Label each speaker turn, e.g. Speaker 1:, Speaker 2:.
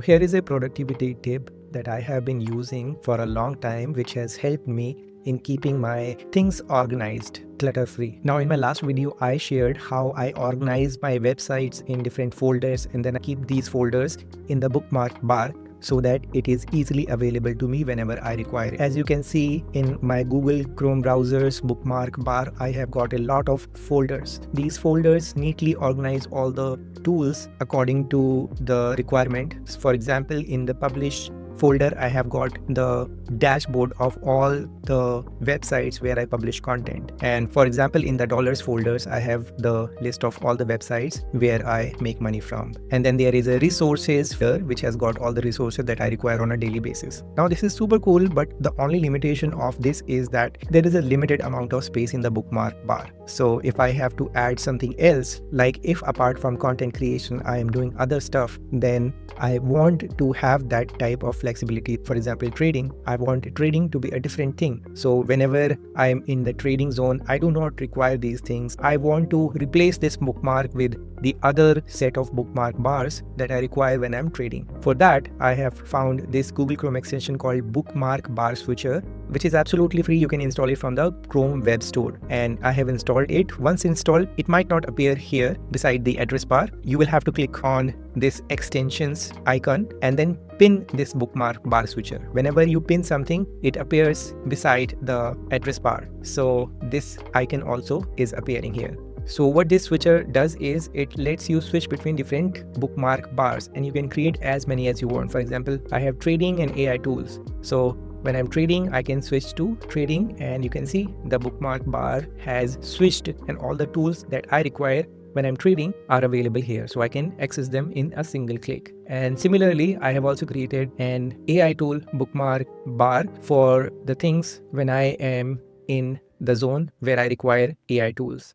Speaker 1: Here is a productivity tip that I have been using for a long time, which has helped me in keeping my things organized, clutter-free. Now, in my last video, I shared how I organize my websites in different folders, and then I keep these folders in the bookmark bar so that it is easily available to me whenever I require it. As you can see in my Google Chrome browser's bookmark bar, I have got a lot of folders. These folders neatly organize all the tools according to the requirement. For example, in the publish folder, I have got the dashboard of all the websites where I publish content. And for example, in the dollars folders, I have the list of all the websites where I make money from. And then there is a resources here, which has got all the resources that I require on a daily basis. Now, this is super cool, but the only limitation of this is that there is a limited amount of space in the bookmark bar. So if I have to add something else, like if apart from content creation, I am doing other stuff, then I want to have that type of flexibility. For example, trading. I want trading to be a different thing. So whenever I'm in the trading zone, I do not require these things. I want to replace this bookmark with the other set of bookmark bars that I require when I'm trading. For that, I have found this Google Chrome extension called Bookmark Bar Switcher, which is absolutely free. You can install it from the Chrome web store, and I have installed it. Once installed, it might not appear here beside the address bar. You will have to click on this extensions icon and then pin this bookmark bar switcher. Whenever you pin something, it appears beside the address bar. So this icon also is appearing here. So what this switcher does is it lets you switch between different bookmark bars, and you can create as many as you want. For example, I have trading and AI tools. So when I'm trading, I can switch to trading, and you can see the bookmark bar has switched, and all the tools that I require when I'm trading are available here. So I can access them in a single click. And similarly, I have also created an AI tool bookmark bar for the things when I am in the zone where I require AI tools.